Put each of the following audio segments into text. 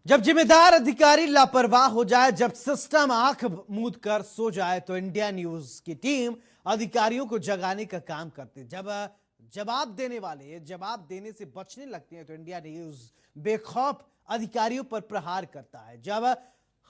जब जिम्मेदार अधिकारी लापरवाह हो जाए, जब सिस्टम आंख मूंद कर सो जाए, तो इंडिया न्यूज की टीम अधिकारियों को जगाने का काम करती है। जब जवाब देने वाले जवाब देने से बचने लगते हैं, तो इंडिया न्यूज बेखौफ अधिकारियों पर प्रहार करता है। जब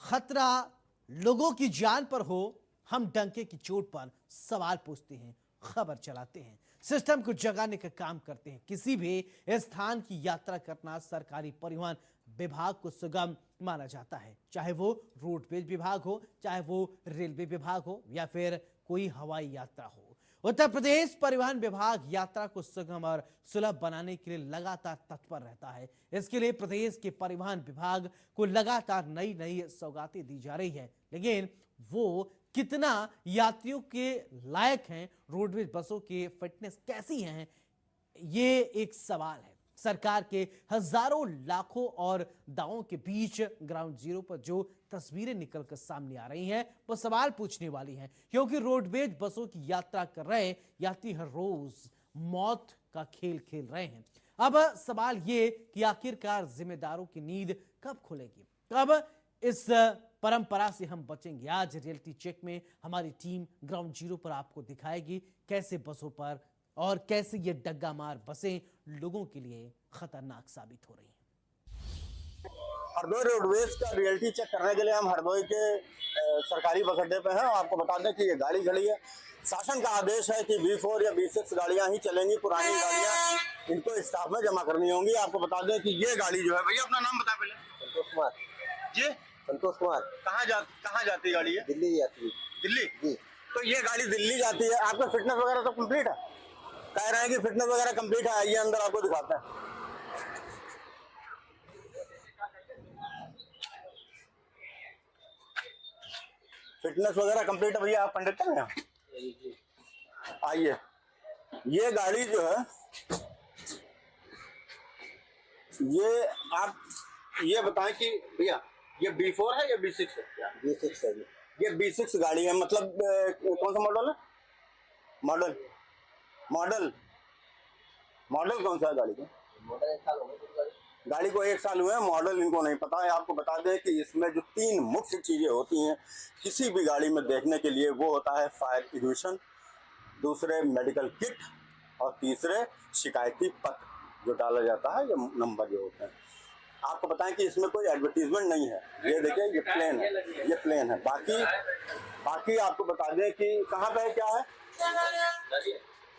खतरा लोगों की जान पर हो, हम डंके की चोट पर सवाल पूछते हैं, खबर चलाते हैं, सिस्टम को जगाने का काम करते हैं। किसी भी स्थान की यात्रा करना सरकारी परिवहन विभाग को सुगम माना जाता है, चाहे वो रोडवेज विभाग हो, चाहे वो रेलवे विभाग हो, या फिर कोई हवाई यात्रा हो। उत्तर प्रदेश परिवहन विभाग यात्रा को सुगम और सुलभ बनाने के लिए लगातार तत्पर रहता है। इसके लिए प्रदेश के परिवहन विभाग को लगातार नई नई सौगातें दी जा रही है, लेकिन वो कितना यात्रियों के लायक हैं, रोडवेज बसों की फिटनेस कैसी है, ये एक सवाल है। सरकार के हजारों लाखों और दावों के बीच ग्राउंड जीरो पर जो तस्वीरें निकलकर सामने आ रही हैं, वो सवाल पूछने वाली हैं, क्योंकि रोडवेज बसों की यात्रा कर रहे यात्री हर रोज मौत का खेल खेल रहे हैं। अब सवाल ये कि आखिरकार जिम्मेदारों की नींद कब खुलेगी, कब इस परंपरा से हम बचेंगे। आज रियलिटी चेक में हमारी टीम ग्राउंड जीरो पर आपको दिखाएगी कैसे बसों पर और कैसे ये डग्गा मार बसें लोगों के लिए खतरनाक साबित हो रही हैं। हरदोई रोडवेज का रियलिटी चेक करने के लिए हम हरदोई के सरकारी बस अड्डे पे हैं। आपको बता दें कि ये गाड़ी खड़ी है। शासन का आदेश है कि B4 या B6 गाड़ियां ही चलेंगी, पुरानी गाड़ियां इनको स्टाफ में जमा करनी होंगी। आपको बता दें कि ये गाड़ी जो है, भैया अपना नाम बता पहले। संतोष कुमार जी संतोष कुमार कहाँ जाती गाड़ी है? दिल्ली जाती है। दिल्ली जी। तो ये गाड़ी दिल्ली जाती है। आपका फिटनेस वगैरह तो कम्प्लीट है? कह रहे हैं कि फिटनेस वगैरह कम्प्लीट है। आइए अंदर आपको दिखाते हैं। फिटनेस वगैरह कंप्लीट है भैया। आप पंडित हैं? आइए। ये गाड़ी जो है, ये आप ये बताएं कि भैया ये B4 है या B6 है? B6 है। ये B6 गाड़ी है। मतलब कौन सा मॉडल है? मॉडल मॉडल मॉडल कौन सा है गाड़ी का? मॉडल 1 साल हो गया गाड़ी को 1 साल हुए हैं, मॉडल इनको नहीं पता है। आपको बता दें कि इसमें जो 3 मुख्य चीजें होती हैं किसी भी गाड़ी में देखने के लिए, वो होता है फायर एग्जीक्यूशन, दूसरे मेडिकल किट, और तीसरे शिकायती पत्र जो डाला जाता है, या नंबर जो होते हैं। आपको बताएं कि इसमें कोई एडवर्टीजमेंट नहीं है। ये देखिए, ये प्लेन है, ये प्लेन है। बाकी आपको बता दें कि कहाँ पे है, क्या है,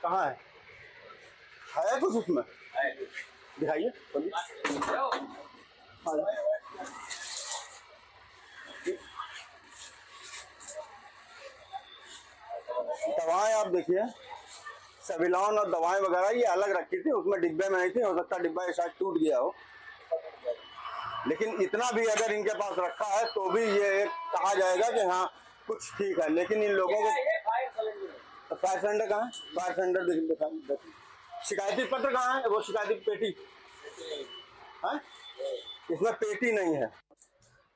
कहाँ है कुछ उसमें दिखाइए। दवाएं आप देखिए, सेविलॉन और दवाएं वगैरह ये अलग रखी थी, उसमें डिब्बे में नहीं थी। हो सकता डिब्बा शायद टूट गया हो, लेकिन इतना भी अगर इनके पास रखा है तो भी ये कहा जाएगा कि हाँ कुछ ठीक है। लेकिन इन लोगों को फायर सिलेंडर कहाँ है? फायर सिलेंडर शिकायती पत्र कहाँ है? वो शिकायती पेटी है, इसमें पेटी नहीं है।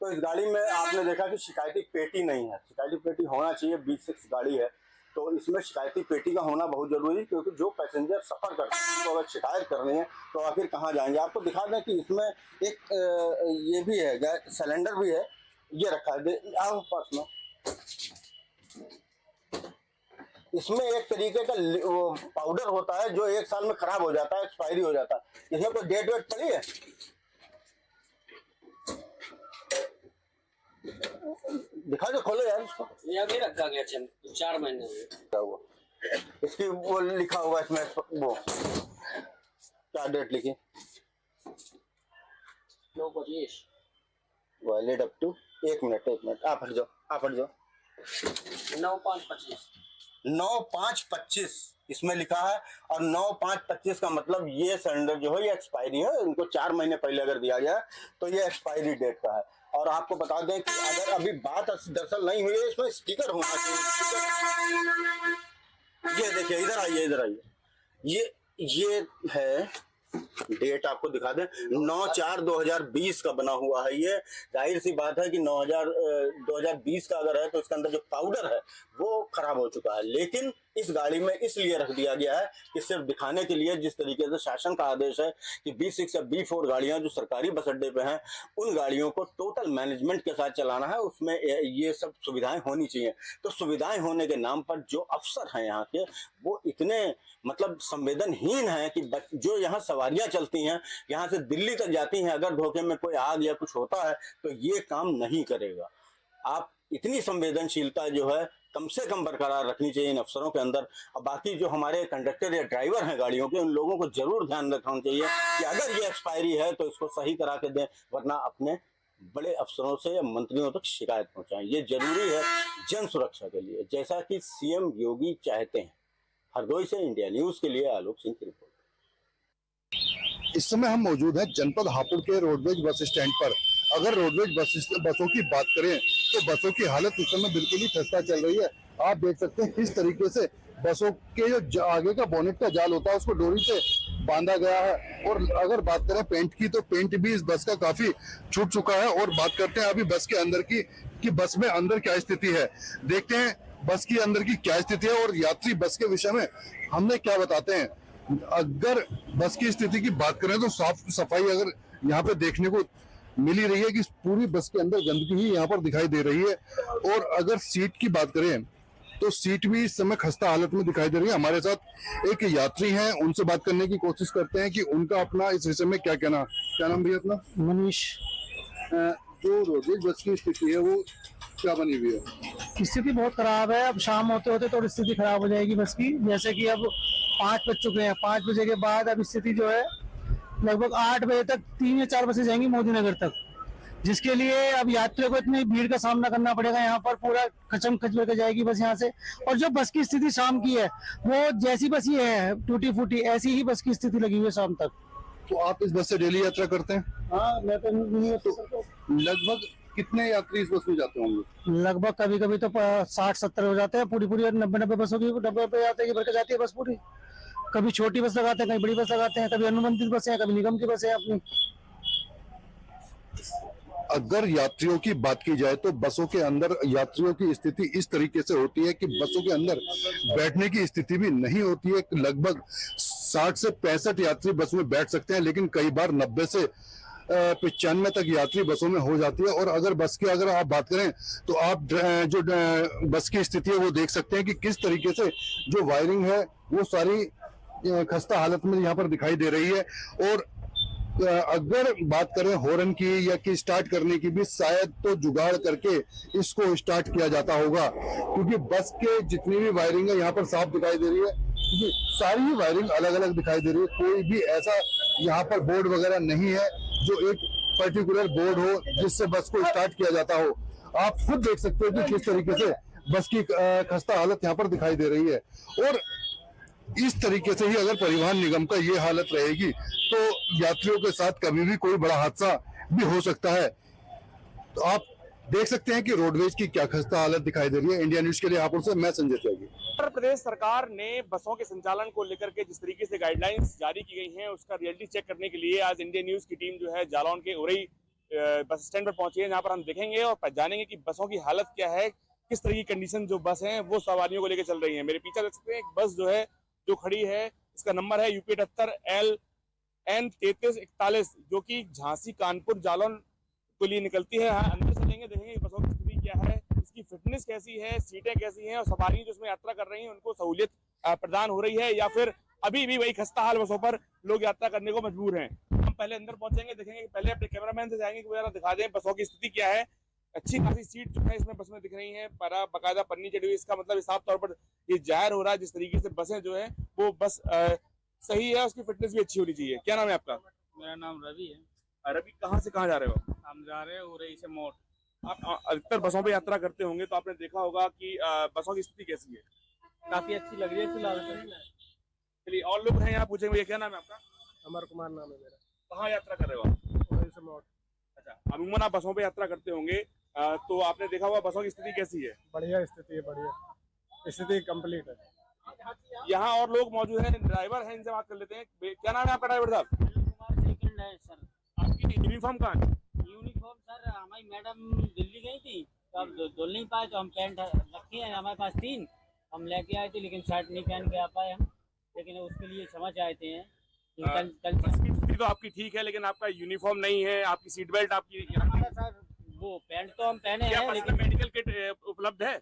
तो इस गाड़ी में आपने देखा कि शिकायती पेटी नहीं है। शिकायती पेटी होना चाहिए। B6 गाड़ी है तो इसमें शिकायती पेटी का होना बहुत जरूरी है, क्योंकि जो पैसेंजर सफर करते हैं तो अगर शिकायत करनी है तो आखिर कहाँ जाएंगे। आपको दिखा दें कि इसमें एक ये भी है, गैस सिलेंडर भी है, ये रखा है आप पास में। इसमें एक तरीके का वो पाउडर होता है जो 1 साल में खराब हो जाता है, एक्सपायरी हो जाता है। इसमें कोई डेट वेट पड़ी है? दिखा दो, खोलो यार इसको। ये अभी रखा गया 4 महीने क्या हुआ? इसकी वो लिखा हुआ इसमें, वो क्या डेट लिखी? 9/25 वैलिड अप टू 1 मिनट। आप हट जाओ। 9/5/25 9/5/25 इसमें लिखा है। और 9/5/25 का मतलब ये सिलेंडर जो है ये एक्सपायरी है। इनको 4 महीने पहले अगर दिया गया तो ये एक्सपायरी डेट का है। और आपको बता दें कि अगर अभी बात दरअसल नहीं हुई है, इसमें स्टिकर होना चाहिए। ये देखिए, इधर आइए। ये है डेट, आपको दिखा दें 9/4/2020 का बना हुआ है। ये जाहिर सी बात है कि 2020 का अगर है तो इसके अंदर जो पाउडर है वो खराब हो चुका है। लेकिन इस गाड़ी में इसलिए रख दिया गया है कि सिर्फ दिखाने के लिए, जिस तरीके से शासन का आदेश है कि B6 या B4 गाड़ियां जो सरकारी बस अड्डे पे हैं उन गाड़ियों को टोटल मैनेजमेंट के साथ चलाना है, उसमें ये सब सुविधाएं होनी चाहिए। तो सुविधाएं होने के नाम पर जो अफसर हैं यहाँ के, वो इतने मतलब संवेदनहीन हैं कि जो यहाँ सवारियां चलती हैं, यहाँ से दिल्ली तक जाती हैं, अगर धोखे में कोई आग या कुछ होता है तो ये काम नहीं करेगा। आप इतनी संवेदनशीलता जो है कम से कम बरकरार रखनी चाहिए इन अफसरों के अंदर। और बाकी जो हमारे कंडक्टर या ड्राइवर हैं गाड़ियों के, उन लोगों को जरूर ध्यान रखना चाहिए कि अगर ये एक्सपायरी है तो इसको सही करा के दें, वरना अपने बड़े अफसरों से या मंत्रियों तक शिकायत पहुंचाएं। ये जरूरी है जन सुरक्षा के लिए, जैसा कि सीएम योगी चाहते हैं। हरदोई से इंडिया न्यूज के लिए आलोक सिंह की रिपोर्ट। इस समय हम मौजूद हैं जनपद हापुड़ के रोडवेज बस स्टैंड पर। अगर रोडवेज बसों की बात करें तो बसों की हालत इस समय बिल्कुल ही खस्ता चल रही है। आप देख सकते हैं किस तरीके से बसों के जो आगे का बोनेट का जाल होता है उसको डोरी से बांधा गया है। और अगर बात करें पेंट की तो पेंट भी इस बस का काफी छूट चुका है। और बात करते हैं अभी बस के अंदर की कि बस में अंदर क्या स्थिति है, देखते हैं बस की अंदर की क्या स्थिति है और यात्री बस के विषय में हमने क्या बताते हैं। अगर बस की स्थिति की बात करें तो साफ सफाई अगर यहाँ पे देखने को मिल ही रही है कि पूरी बस के अंदर गंदगी ही यहाँ पर दिखाई दे रही है। और अगर सीट की बात करें तो सीट भी इस समय खस्ता हालत में दिखाई दे रही है। हमारे साथ एक यात्री हैं, उनसे बात करने की कोशिश करते हैं कि उनका अपना इस विषय में क्या कहना। क्या नाम भैया अपना? मनीष। जो रोडवेज बस की स्थिति है वो क्या बनी हुई है? स्थिति बहुत खराब है। अब शाम होते होते तो स्थिति खराब हो जाएगी बस की। जैसे कि अब 5 बज चुके हैं, 5 बजे के बाद अब स्थिति जो है लगभग 8 बजे तक 3 या 4 बसें जाएंगी मोदी नगर तक, जिसके लिए अब यात्रियों को इतनी भीड़ का सामना करना पड़ेगा। यहाँ पर पूरा खचम खच होकर जाएगी बस यहाँ से। और जो बस की स्थिति शाम की है वो जैसी बस ये है टूटी फूटी, ऐसी ही बस की स्थिति लगी हुई है शाम तक। तो आप इस बस से डेली यात्रा करते हैं? हाँ, मैं तो लगभग कितने यात्री इस बस में जाते होंगे? लगभग कभी कभी तो 60-70 हो जाते हैं। पूरी 90 बसों की 90 पे जाते हैं, भर के जाती है बस पूरी। कभी छोटी बस लगाते हैं, कभी बड़ी बस लगाते हैं, कभी अनुबंधित बसें हैं, कभी निगम की बसें हैं अपनी। अगर यात्रियों की बात की जाए तो बसों के अंदर यात्रियों की स्थिति इस तरीके से होती है कि बसों के अंदर बैठने की स्थिति भी नहीं होती है। लगभग 60 से 65 यात्री बस में बैठ सकते हैं, लेकिन कई बार 90 से 95 तक यात्री बसों में हो जाती है। और अगर बस की अगर आप बात करें तो आप जो बस की स्थिति है वो देख सकते हैं कि किस तरीके से जो वायरिंग है वो सारी खस्ता हालत में यहाँ पर दिखाई दे रही है। और अगर बात करें हॉर्न की या कि स्टार्ट करने की भी शायद तो जुगाड़ करके इसको स्टार्ट किया जाता होगा, क्योंकि बस के जितनी भी वायरिंग है यहाँ पर साफ दिखाई दे रही है। क्योंकि सारी ही वायरिंग अलग अलग दिखाई दे रही है। कोई भी ऐसा यहाँ पर बोर्ड वगैरह नहीं है जो एक पर्टिकुलर बोर्ड हो जिससे बस को स्टार्ट किया जाता हो। आप खुद देख सकते हो कि किस तरीके से बस की खस्ता हालत यहाँ पर दिखाई दे रही है। और इस तरीके से ही अगर परिवहन निगम का ये हालत रहेगी तो यात्रियों के साथ कभी भी कोई बड़ा हादसा भी हो सकता है। तो आप देख सकते हैं कि रोडवेज की क्या खस्ता हालत दिखाई दे रही है। इंडिया न्यूज के लिए हापुड़ से मैं संजय त्यागी। उत्तर प्रदेश सरकार ने बसों के संचालन को लेकर के जिस तरीके से गाइडलाइंस जारी की गई हैं उसका रियलिटी चेक करने के लिए आज इंडिया न्यूज की टीम जो है जालौन के उरई बस स्टैंड पर पहुंची है, जहां पर हम देखेंगे और जानेंगे कि बसों की हालत क्या है, किस तरह की कंडीशन जो बस है वो सवारियों को लेकर चल रही है। मेरे पीछे देख सकते हैं एक बस जो है जो खड़ी है, इसका नंबर है UP 78LN 3341, जो कि झांसी कानपुर जालौन के लिए निकलती है। हाँ, अंदर चलेंगे, देखेंगे बसों की स्थिति क्या है, इसकी फिटनेस कैसी है, सीटें कैसी हैं और सवारी जो इसमें यात्रा कर रही हैं उनको सहूलियत प्रदान हो रही है या फिर अभी भी वही खस्ता हाल बसों पर लोग यात्रा करने को मजबूर हैं। हम पहले अंदर पहुंचेंगे, देखेंगे, पहले अपने कैमरामैन से जाएंगे कि वो जरा दिखा दें बसों की स्थिति क्या है। अच्छी खासी सीट जो है इसमें बस में दिख रही है, बकायदा पन्नी चढ़ी हुई। इसका मतलब साफ तौर पर ये जाहिर हो रहा है जिस तरीके से बसें जो है वो बस सही है, उसकी फिटनेस भी अच्छी होनी चाहिए। क्या नाम है आपका? मेरा नाम रवि है। रवि, कहाँ से कहाँ जा रहे हो? हम जा रहे हैं उरई से मोड़। आप अधिकतर बसों पे यात्रा करते होंगे तो आपने देखा होगा कि बसों की स्थिति कैसी है? काफी अच्छी लग रही है फिलहाल। चलिए, और लोग हैं यहाँ, पूछेंगे। क्या नाम है आपका? अमर कुमार नाम है मेरा। कहाँ यात्रा कर रहे हो आप? उरई से मोड़। अच्छा, अमूमन आप बसों पे यात्रा करते होंगे तो आपने देखा होगा बसों की स्थिति कैसी है? बढ़िया स्थिति है, बढ़िया स्थिति कंप्लीट है। यहाँ और लोग मौजूद हैं, ड्राइवर हैं, इनसे बात कर लेते हैं। क्या नाम है आपका ड्राइवर साहब? कुमार सेकंड है सर। आपकी यूनिफॉर्म कहाँ है? यूनिफॉर्म सर हमारी मैडम दिल्ली गई थी तो अब धुल नहीं पाए तो हम पैंट रखे हैं हमारे पास 3, हम लेके आए थे लेकिन शर्ट नहीं पहन के आ पाए हम, लेकिन उसके लिए क्षमा चाहते हैं कि कल बस की स्थिति तो आपकी ठीक है, लेकिन आपका यूनिफॉर्म नहीं है, आपकी सीट बेल्ट आपकी हमारा सर वो पैंट तो हम पहने क्या हैं पर्सनल लेकिन मेडिकल किट उपलब्ध है?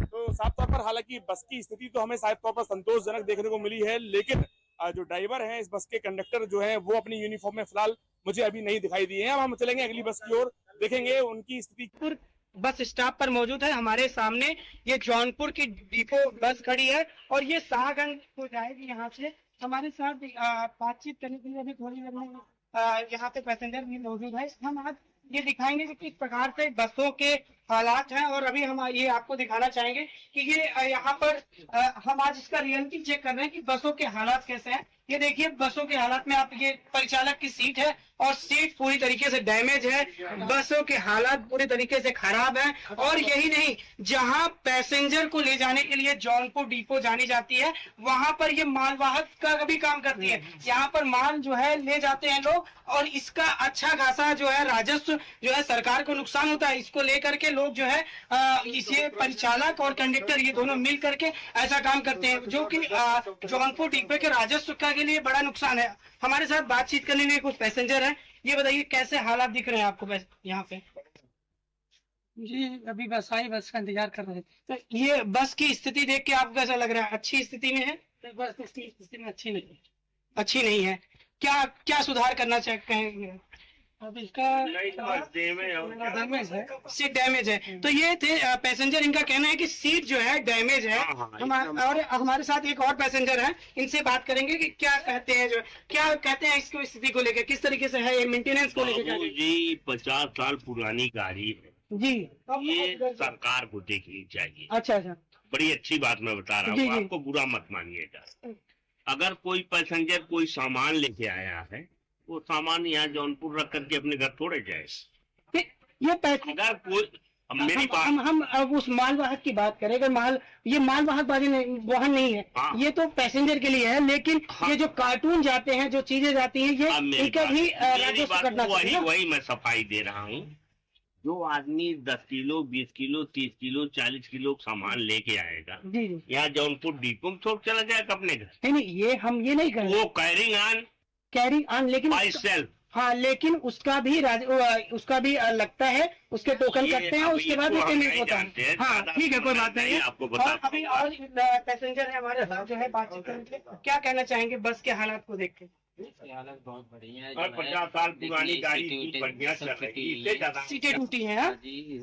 तो साफ तौर पर हालांकि बस की स्थिति तो हमें साफ तौर पर संतोषजनक देखने को मिली है, लेकिन जो ड्राइवर हैं, इस बस के कंडक्टर जो हैं, वो अपनी यूनिफॉर्म में फिलहाल मुझे अभी नहीं दिखाई दिए हैं। अब हम चलेंगे अगली बस की ओर, देखेंगे उनकी स्थिति। बस स्टॉप पर मौजूद है। हमारे सामने ये जौनपुर की डिपो बस खड़ी है और ये शाहगंज को जाएगी। यहाँ से हमारे साथ बातचीत करने के लिए अभी थोड़ी देर में यहाँ पे पैसेंजर भी मौजूद है। हम आज ये दिखाएंगे कि किस प्रकार से बसों के हालात हैं और अभी हम ये आपको दिखाना चाहेंगे कि ये यहाँ पर हम आज इसका रियलिटी चेक कर रहे हैं कि बसों के हालात कैसे हैं। ये देखिए बसों के हालात में आप ये परिचालक की सीट है और सीट पूरी तरीके से डैमेज है, बसों के हालात पूरी तरीके से खराब हैं। और यही नहीं, जहां पैसेंजर को ले जाने के लिए जौनपुर डिपो जानी जाती है वहां पर ये मालवाहक का भी काम करती है। यहाँ पर माल जो है ले जाते हैं लोग और इसका अच्छा खासा जो है राजस्व जो है सरकार को नुकसान होता है। इसको लेकर के लोग जो है इसे परिचालक और कंडक्टर ये दोनों मिल करके ऐसा काम करते हैं, जो कि जौनपुर डिपो के राजस्व के लिए बड़ा नुकसान है। हमारे साथ बातचीत करने में कुछ पैसेंजर हैं। ये बताइए कैसे हालात दिख रहे हैं आपको यहाँ पे? जी अभी बस आई, बस का इंतजार कर रहे थे। तो ये बस की स्थिति देख के आपको कैसा लग रहा है? अच्छी स्थिति में है? तो बस इसकी स्थिति में अच्छी नहीं है। अच्छी नहीं है। क्या क्या सुधार करना कहेंगे? अब इसका डैमेज है, सीट डैमेज है। तो ये थे पैसेंजर, इनका कहना है कि सीट जो है डैमेज है। और हमारे साथ एक और पैसेंजर है, इनसे बात करेंगे कि क्या कहते हैं इसको स्थिति को लेकर, किस तरीके से है ये मेंटेनेंस को लेकर। जी 50 साल पुरानी गाड़ी है जी, ये सरकार को देखनी चाहिए। अच्छा, बड़ी अच्छी बात मैं बता रहा हूँ, आपको बुरा मत मानिएगा। अगर कोई पैसेंजर कोई सामान लेके आया है, वो सामान यहाँ जौनपुर रख करके अपने घर थोड़े जाए। ये अगर कोई मेरी बात, हम अब उस मालवाहक की बात करें, अगर ये मालवाहक वाहन नहीं है, ये तो पैसेंजर के लिए है, लेकिन ये जो कार्टून जाते हैं, जो चीजें जाती हैं, ये इनका भी राजस्व कटना चाहिए। वही मैं सफाई दे रहा हूँ। जो आदमी 10 किलो 20 किलो 30 किलो 40 किलो सामान लेके आएगा, यहाँ जौनपुर डिपो में छोड़ चला जाएगा अपने घर। नहीं, ये हम ये नहीं करेंगे। वो कैरिंग ऑन लेकिन बाय सेल्फ। हाँ, लेकिन उसका भी लगता है, उसके टोकन कटते हैं, उसके बाद पेमेंट होता है। हाँ ठीक है, कोई बात नहीं। आपको बता अभी और पैसेंजर है हमारे साथ जो है बातचीत करेंगे। क्या कहना चाहेंगे बस के हालात को देख के? हालत बहुत बढ़िया है। 50 साल पुरानी गाड़ी बढ़िया चल रही है, सीटें टूटी हैं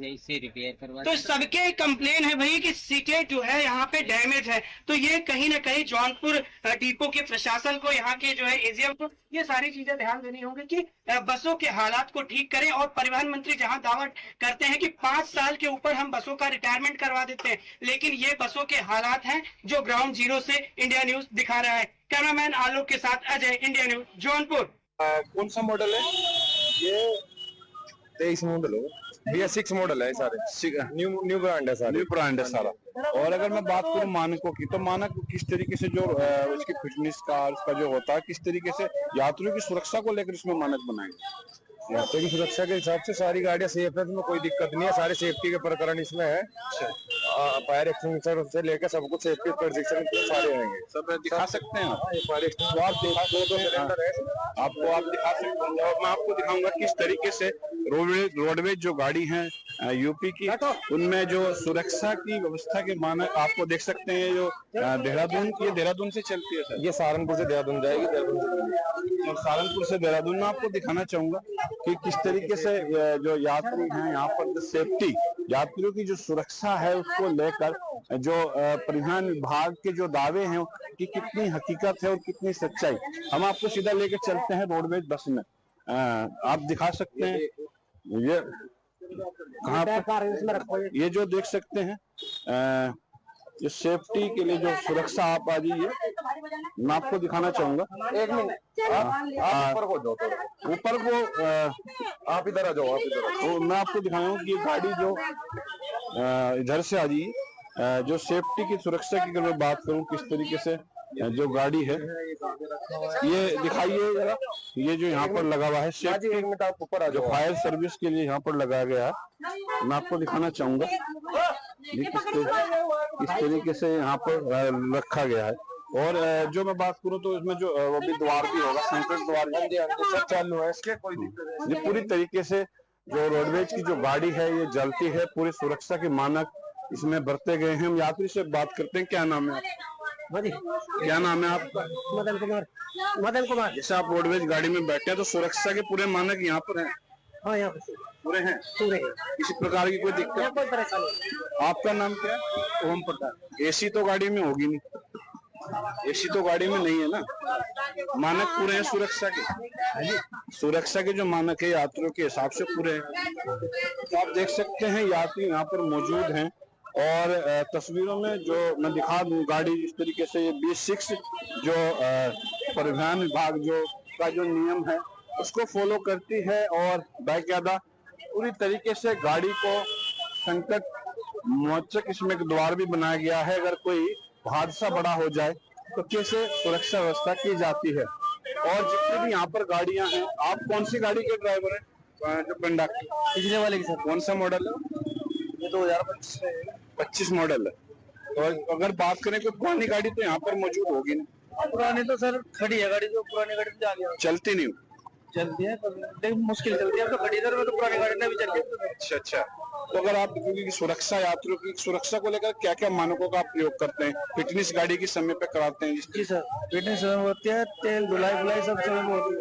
इसे रिपेयर करवा। तो सबके कंप्लेन है भाई कि सीटें जो है यहाँ पे डैमेज है। तो ये कहीं ना कहीं जौनपुर डिपो के प्रशासन को, यहाँ के जो है एजीएम को ये सारी चीजें ध्यान देनी होगी कि बसों के हालात को ठीक करें। और परिवहन मंत्री जहाँ दावा करते हैं कि 5 साल के ऊपर हम बसों का रिटायरमेंट करवा देते हैं, लेकिन ये बसों के हालात हैं जो ग्राउंड जीरो से इंडिया न्यूज दिखा रहा है। कैमरामैन आलोक के साथ अजय, इंडिया न्यूज, जौनपुर। कौन सा मॉडल है ये? 23 मॉडल हो, भैया 6 मॉडल है सारे, न्यू ब्रांड है सारे, न्यू ब्रांड है सारा। और अगर मैं बात करूं मानकों की, तो मानक किस तरीके से जो उसकी फिटनेस का उसका जो होता है, किस तरीके से यात्रियों की सुरक्षा को लेकर इसमें मानक बनाएंगे। यात्री की सुरक्षा के हिसाब से सारी गाड़ियां सेफ है, इसमें कोई दिक्कत नहीं है। सारे सेफ्टी के प्रकरण इसमें है, फायर एक्सटिंग्विशर से लेकर सब कुछ सेफ्टी प्रोटेक्शन सारे रहेंगे। सब दिखा सकते हैं आप, फायर एक्सटिंग्विशर 2 सिलेंडर है, आपको आप दिखा सकते हैं। और मैं आपको दिखाऊंगा किस तरीके से रोडवेज जो गाड़ी है यूपी की, उनमें जो सुरक्षा की व्यवस्था के मानक आपको देख सकते हैं। जो देहरादून से चलती है सर, ये सहारनपुर से देहरादून जाएगी, और सहारनपुर से देहरादून में आपको दिखाना चाहूंगा कि किस तरीके से जो यात्री हैं यहाँ पर जो सेफ्टी, यात्रियों की जो सुरक्षा है उसको लेकर जो परिवहन विभाग के जो दावे हैं कि कितनी हकीकत है और कितनी सच्चाई, हम आपको सीधा लेकर चलते हैं रोडवेज बस में। आप दिखा सकते हैं ये कहाँ पर, ये जो देख सकते हैं ये सेफ्टी के लिए जो सुरक्षा, आप आ जाइए, मैं आपको दिखाना चाहूंगा। 1 मिनट ऊपर को आप इधर आ जाओ, तो मैं आपको दिखाऊंगा कि ये गाड़ी जो इधर से आ जाइए, जो सेफ्टी की सुरक्षा की अगर मैं बात करूं, किस तरीके से जो गाड़ी है, ये दिखाइए जरा, ये जो यहाँ पर लगा हुआ है सेफ्टी, जो फायर सर्विस के लिए यहाँ पर लगाया गया है, मैं आपको दिखाना चाहूंगा। ये इस तरीके से यहाँ पर रखा गया है। और जो मैं बात करूँ तो इसमें जो वो भी द्वार भी होगा, सेंट्रल द्वार सब चालू है, इसके कोई दिक्कत नहीं। ये पूरी तरीके से जो रोडवेज की जो गाड़ी है ये जलती है, पूरी सुरक्षा के मानक इसमें बरते गए हैं। हम यात्री से बात करते हैं, क्या नाम है आपका? क्या नाम है आपका? मदन कुमार। मदन कुमार। जैसे आप रोडवेज गाड़ी में बैठे हैं तो सुरक्षा के पूरे मानक यहाँ पर हैं? हाँ, यहाँ पर पूरे हैं। किसी प्रकार की कोई दिक्कत? कोई परेशानी। आपका नाम क्या है? ओम प्रकाश। एसी तो गाड़ी में होगी नहीं? एसी तो गाड़ी में नहीं है ना? मानक पूरे हैं सुरक्षा के? सुरक्षा के जो मानक है यात्रियों के हिसाब से पूरे हैं। तो आप देख सकते हैं यात्री यहाँ पर मौजूद हैं। और तस्वीरों में जो मैं दिखा दूं, गाड़ी इस तरीके से ये B6 जो परिवहन विभाग जो का जो नियम है उसको फॉलो करती है और बाकायदा पूरी तरीके से गाड़ी को संकट मोचक इसमें एक द्वार भी बनाया गया है। अगर कोई हादसा बड़ा हो जाए तो कैसे सुरक्षा व्यवस्था की जाती है। और जितनी भी यहाँ पर गाड़ियां हैं, आप कौन सी गाड़ी के ड्राइवर हैं? जो कंडक्टर पिछले वाले के साथ। कौन सा मॉडल है? ये 2025 मॉडल है। तो अगर बात करें कोई पुरानी गाड़ी तो यहाँ पर मौजूद होगी ना? पुरानी तो सर खड़ी है गाड़ी, जो पुरानी गाड़ी जा गया चलती नहीं? चलती है लेकिन मुश्किल चलती है। अब तो खड़ी इधर में तो पुरानी गाड़ी ने भी चलती है। अच्छा अच्छा। तो अगर आप क्योंकि सुरक्षा, यात्रियों की सुरक्षा को लेकर क्या क्या मानकों का आप प्रयोग करते हैं? फिटनेस गाड़ी की समय पे कराते हैं? जी सर, फिटनेस होती है, तेल धुलाई सब समय में होती है।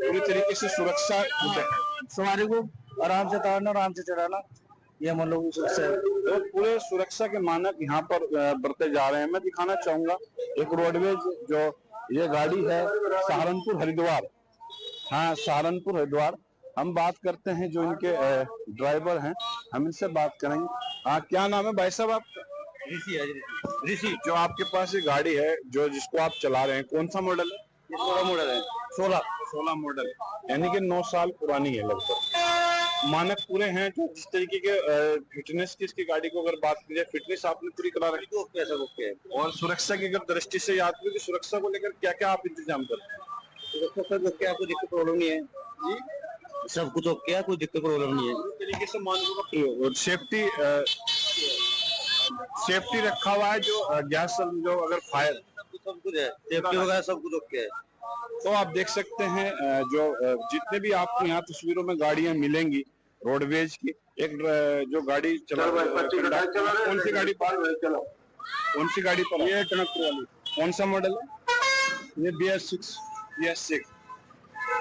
पूरी तरीके से सुरक्षा सवारी को आराम से उतारना, आराम से चढ़ाना, ये हम लोग सुरक्षा है। तो पूरे सुरक्षा के मानक यहाँ पर बरते जा रहे हैं। मैं दिखाना चाहूंगा एक रोडवेज जो ये गाड़ी है सहारनपुर हरिद्वार। हाँ, सहारनपुर हरिद्वार। हम बात करते हैं जो इनके ड्राइवर हैं, हम इनसे बात करेंगे। हाँ, क्या नाम है भाई साहब आपका? ऋषि है। ऋषि, जो आपके पास ये गाड़ी है जो जिसको आप चला रहे हैं, कौन सा मॉडल है? ये 16 मॉडल है। 16 मॉडल, यानी कि 9 साल पुरानी है लगभग। मानक पूरे हैं जो जिस तरीके के फिटनेस की इसकी गाड़ी को अगर बात की जाए, फिटनेस आपने पूरी करा रखी है? कैसा ओके है। और सुरक्षा की अगर दृष्टि से यात्रियों की सुरक्षा को लेकर क्या क्या आप इंतजाम करते हैं? क्या कोई दिक्कत प्रॉब्लम नहीं है जी, सब कुछ ओके है, कोई दिक्कत प्रॉब्लम नहीं है। इस तरीके से मानकों का प्रयोग और सेफ्टी रखा हुआ है, जो गैस जो अगर फायर सब कुछ है, सेफ्टी वगैरह सब कुछ ओके है। तो आप देख सकते हैं जो जितने भी आपको यहाँ तस्वीरों में गाड़ियां मिलेंगी रोडवेज की, एक जो गाड़ी चला कौन सी गाड़ी पर? कौन सी गाड़ी पर? ये कंडक्टर वाली। कौन सा मॉडल है? ये BS6।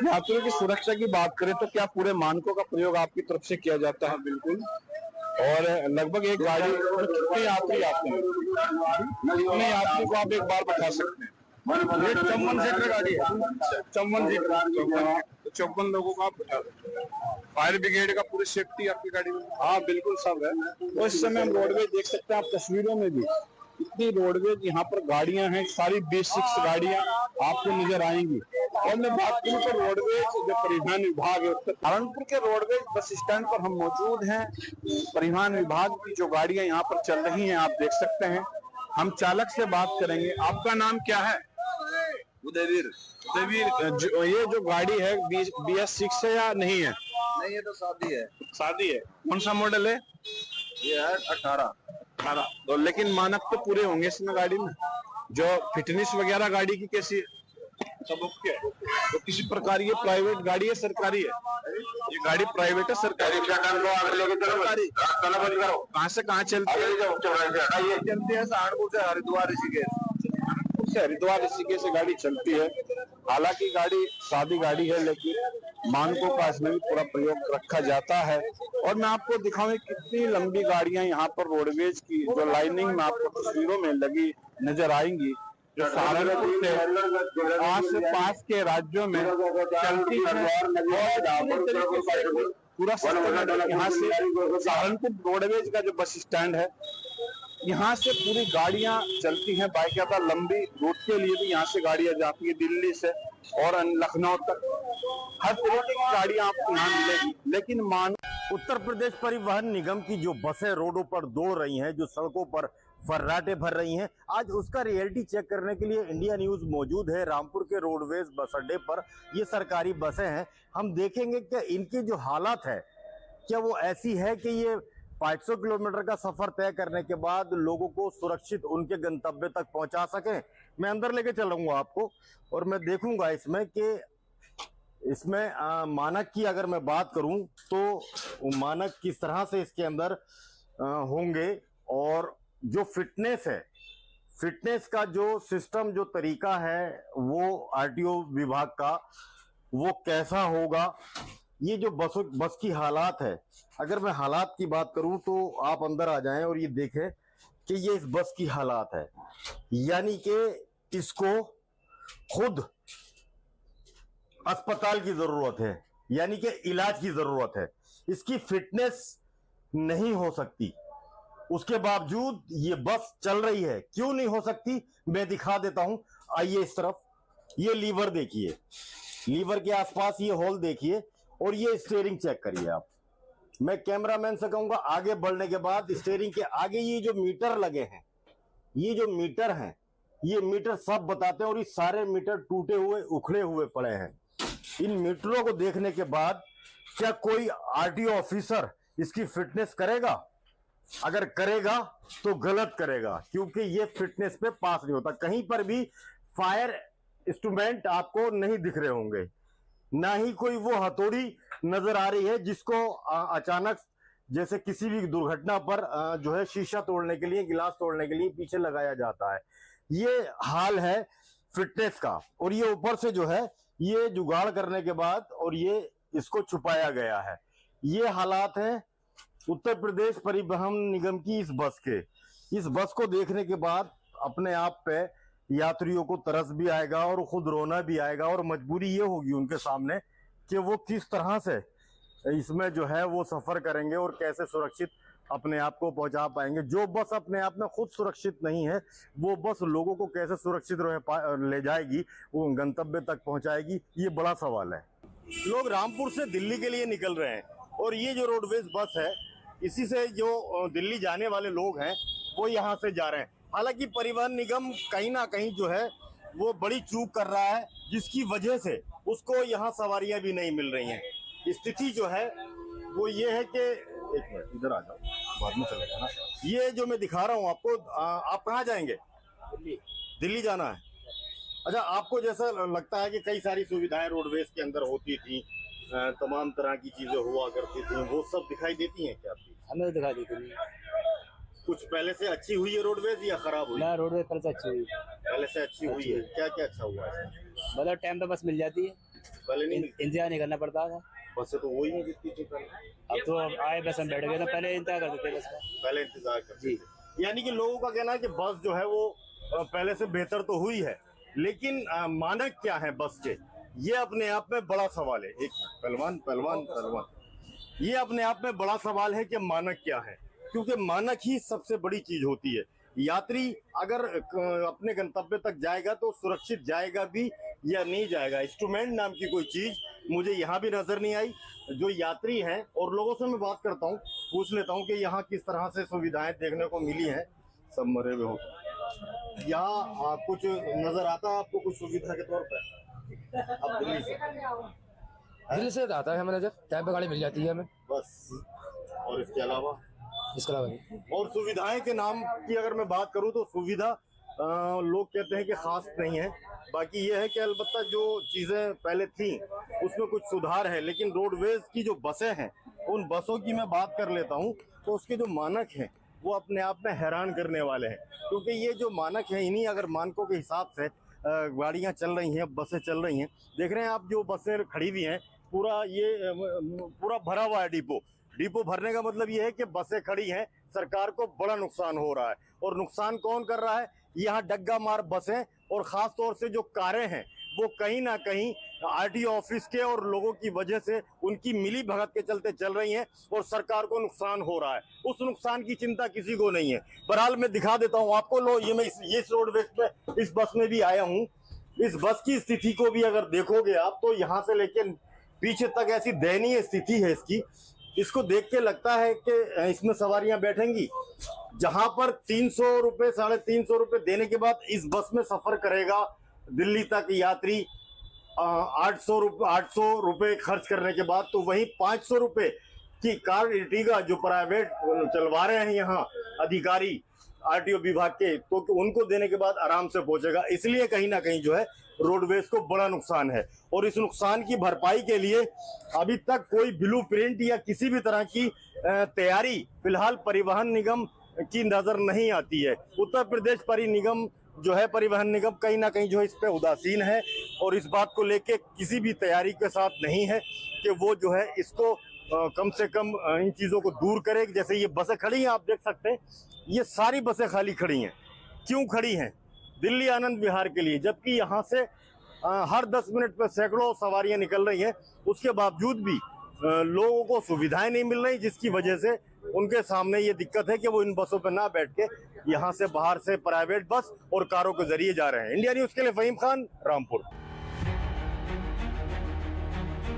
यात्रियों की सुरक्षा की बात करें तो क्या पूरे मानकों का प्रयोग आपकी तरफ से किया जाता है? बिल्कुल। और लगभग एक गाड़ी में कितने यात्री आते हैं? कितने यात्री को आप एक बार बैठा सकते हैं? ये 54 सीटर गाड़ी है। 54 सीटर, 54 लोगों को आप बैठा सकते हैं। फायर ब्रिगेड का पूरी सेफ्टी आपकी गाड़ी में? हाँ बिल्कुल सब है। तो इस समय हम रोडवेज देख सकते हैं, आप तस्वीरों में भी इतनी रोडवेज यहाँ पर गाड़ियां हैं, सारी B6 गाड़ियां आपको नजर आएंगी। और मैं बात करूं तो रोडवेज जो परिवहन विभाग है, सहारनपुर के रोडवेज बस स्टैंड पर हम मौजूद हैं। परिवहन विभाग की जो गाड़ियां यहाँ पर चल रही हैं आप देख सकते हैं। हम चालक से बात करेंगे। आपका नाम क्या है? उदयवीर। ये जो गाड़ी है BS6 है या नहीं है? नहीं, ये तो शादी है। शादी है। कौन सा मॉडल है? ये है 18। तो लेकिन मानक तो पूरे होंगे इसमें गाड़ी में। जो फिटनेस वगैरह गाड़ी की कैसी है? सब ओके है। तो किसी प्रकार ये प्राइवेट गाड़ी है सरकारी है? ये गाड़ी प्राइवेट है सरकारी? कहाँ से कहाँ चलती है? ये चलती है सहारनपुर से हरिद्वार ऋषिकेश। हरिद्वार ऋषिकेश से गाड़ी चलती है। हालांकि गाड़ी सादी गाड़ी है लेकिन मानकों का इसमें भी पूरा प्रयोग रखा जाता है। और मैं आपको दिखाऊं कितनी लंबी गाड़ियां यहाँ पर रोडवेज की जो लाइनिंग में आपको तस्वीरों में लगी नजर आएंगी, जो सहारनपुर से आस पास के राज्यों में चलती है। पूरा सिस्टम यहाँ से सहारनपुर रोडवेज का जो बस स्टैंड है, यहाँ से पूरी गाड़ियां चलती हैं। बाकायदा लंबी रूट के लिए भी यहाँ से गाड़ियां जाती है, दिल्ली से और लखनऊ तक हर तरह की गाड़ियां आपको यहाँ मिलेगी। लेकिन उत्तर प्रदेश परिवहन निगम की जो बसें रोडों पर दौड़ रही हैं, जो सड़कों पर फर्राटे भर रही हैं, आज उसका रियलिटी चेक करने के लिए इंडिया न्यूज मौजूद है रामपुर के रोडवेज बस अड्डे पर। ये सरकारी बसें हैं। हम देखेंगे कि इनकी जो हालत है क्या वो ऐसी है कि ये 500 किलोमीटर का सफर तय करने के बाद लोगों को सुरक्षित उनके गंतव्य तक पहुंचा सकें। मैं अंदर लेके चलूंगा आपको और मैं देखूंगा इसमें मानक की अगर मैं बात करूं तो मानक किस तरह से इसके अंदर होंगे और जो फिटनेस का जो सिस्टम जो तरीका है वो आरटीओ विभाग का वो कैसा होगा। ये जो बस की हालात है, अगर मैं हालात की बात करूं तो आप अंदर आ जाएं और ये देखें कि ये इस बस की हालात है, यानी कि इसको खुद अस्पताल की जरूरत है, यानी कि इलाज की जरूरत है। इसकी फिटनेस नहीं हो सकती, उसके बावजूद ये बस चल रही है। क्यों नहीं हो सकती मैं दिखा देता हूं। आइए इस तरफ, ये लीवर देखिए, लीवर के आसपास ये होल देखिए और ये स्टीयरिंग चेक करिए आप। मैं कैमरामैन से कहूंगा आगे बढ़ने के बाद स्टीयरिंग के आगे ये जो मीटर लगे हैं, ये जो मीटर हैं, ये मीटर सब बताते हैं और ये सारे मीटर टूटे हुए उखड़े हुए पड़े हैं। इन मीटरों को देखने के बाद क्या कोई आरटीओ ऑफिसर इसकी फिटनेस करेगा? अगर करेगा तो गलत करेगा, क्योंकि ये फिटनेस पे पास नहीं होता। कहीं पर भी फायर इंस्ट्रूमेंट आपको नहीं दिख रहे होंगे, ना ही कोई वो हथौड़ी नजर आ रही है जिसको अचानक जैसे किसी भी दुर्घटना पर जो है शीशा तोड़ने के लिए, गिलास तोड़ने के लिए पीछे लगाया जाता है। ये हाल है फिटनेस का और ये ऊपर से जो है ये जुगाड़ करने के बाद और ये इसको छुपाया गया है। ये हालात हैं उत्तर प्रदेश परिवहन निगम की इस बस के। इस बस को देखने के बाद अपने आप पे यात्रियों को तरस भी आएगा और खुद रोना भी आएगा और मजबूरी ये होगी उनके सामने कि वो किस तरह से इसमें जो है वो सफर करेंगे और कैसे सुरक्षित अपने आप को पहुंचा पाएंगे। जो बस अपने आप में खुद सुरक्षित नहीं है, वो बस लोगों को कैसे सुरक्षित ले जाएगी, वो गंतव्य तक पहुंचाएगी, ये बड़ा सवाल है। लोग रामपुर से दिल्ली के लिए निकल रहे हैं और ये जो रोडवेज बस है, इसी से जो दिल्ली जाने वाले लोग हैं वो यहाँ से जा रहे हैं। हालांकि परिवहन निगम कहीं ना कहीं जो है वो बड़ी चूक कर रहा है, जिसकी वजह से उसको यहाँ सवारियां भी नहीं मिल रही हैं। स्थिति जो है वो ये है कि एक मिनट इधर आ जाओ, बाद में चलेगा ना। ये जो मैं दिखा रहा हूँ आपको, आप कहाँ जाएंगे? दिल्ली जाना है। अच्छा, आपको जैसा लगता है कि कई सारी सुविधाएं रोडवेज के अंदर होती थी, तमाम तरह की चीजें हुआ करती थी, वो सब दिखाई देती हैं क्या? हमें तो दिखाई देती नहीं। कुछ पहले से अच्छी हुई है रोडवेज या खराब हुई? ना, रोडवेज पहले से अच्छी हुई। पहले से अच्छी हुई है। क्या क्या अच्छा हुआ है? मतलब टाइम पे बस मिल जाती है, पहले नहीं इंतजार नहीं करना पड़ता था। बस तो वही नहीं दिखती थी पहले। अब तो आए बस हम बैठ गए, तो पहले इंतजार करते थे बस का। पहले इंतजार करते थे। यानी कि लोगों का कहना है कि बस जो है वो पहले से बेहतर तो हुई है, लेकिन मानक क्या है बस के, ये अपने आप में बड़ा सवाल है। एक पहलवान ये अपने आप में बड़ा सवाल है कि मानक क्या है, क्योंकि मानक ही सबसे बड़ी चीज होती है। यात्री अगर अपने गंतव्य तक जाएगा तो सुरक्षित जाएगा भी या नहीं जाएगा। इंस्ट्रूमेंट नाम की कोई चीज मुझे यहाँ भी नजर नहीं आई। जो यात्री हैं और लोगों से मैं बात करता हूँ, पूछ लेता हूँ कि यहाँ किस तरह से सुविधाएं देखने को मिली हैं। सब मरे हुए हो यहाँ कुछ नजर आता है आपको कुछ सुविधा के तौर पर? अब दिल्ली से आता है हमें नजर, टाइम पे गाड़ी मिल जाती है हमें बस, और इसके अलावा और सुविधाएं के नाम की अगर मैं बात करूं तो सुविधा लोग कहते हैं कि खास नहीं है। बाकी ये है कि अलबत्ता जो चीजें पहले थी उसमें कुछ सुधार है, लेकिन रोडवेज की जो बसें हैं उन बसों की मैं बात कर लेता हूं तो उसके जो मानक हैं वो अपने आप में हैरान करने वाले हैं, क्योंकि ये जो मानक हैं, इन्हीं अगर मानकों के हिसाब से गाड़ियां चल रही हैं, बसें चल रही हैं। देख रहे हैं आप जो बसें खड़ी हुई हैं, पूरा भरा हुआ है डिपो भरने का मतलब ये है कि बसें खड़ी हैं, सरकार को बड़ा नुकसान हो रहा है। और नुकसान कौन कर रहा है? यहाँ डग्गा मार बसें और खास तौर से जो कारें हैं वो कहीं ना कहीं आरटीओ ऑफिस के और लोगों की वजह से उनकी मिली भगत के चलते चल रही हैं और सरकार को नुकसान हो रहा है। उस नुकसान की चिंता किसी को नहीं है। बहरहाल मैं दिखा देता हूँ आपको। लो, ये मैं इस रोडवेज पे इस बस में भी आया हूँ। इस बस की स्थिति को भी अगर देखोगे आप तो यहाँ से लेकर पीछे तक ऐसी दयनीय स्थिति है इसकी। इसको देख के लगता है कि इसमें सवारियां बैठेंगी, जहां पर 300 रुपए 350 रुपए देने के बाद इस बस में सफर करेगा दिल्ली तक यात्री 800 रुपए खर्च करने के बाद, तो वहीं 500 रुपए कि कार इर्टिगा जो प्राइवेट चलवा रहे हैं यहाँ अधिकारी आरटीओ विभाग के, तो उनको देने के बाद आराम से पहुंचेगा। इसलिए कहीं ना कहीं जो है रोडवेज को बड़ा नुकसान है और इस नुकसान की भरपाई के लिए अभी तक कोई ब्लूप्रिंट या किसी भी तरह की तैयारी फिलहाल परिवहन निगम की नजर नहीं आती है। उत्तर प्रदेश परिवहन निगम कहीं ना कहीं जो है इस पे उदासीन है और इस बात को लेके किसी भी तैयारी के साथ नहीं है कि वो जो है इसको कम से कम इन चीजों को दूर करे। जैसे ये बसें खड़ी हैं, आप देख सकते हैं ये सारी बसें खाली खड़ी हैं। क्यों खड़ी हैं? दिल्ली आनंद विहार के लिए, जबकि यहाँ से हर 10 मिनट पर सैकड़ों सवारियां निकल रही हैं। उसके बावजूद भी लोगों को सुविधाएं नहीं मिल रही, जिसकी वजह से उनके सामने ये दिक्कत है कि वो इन बसों पर ना बैठ के यहाँ से बाहर से प्राइवेट बस और कारों के जरिए जा रहे हैं। इंडिया न्यूज के लिए फहीम खान, रामपुर।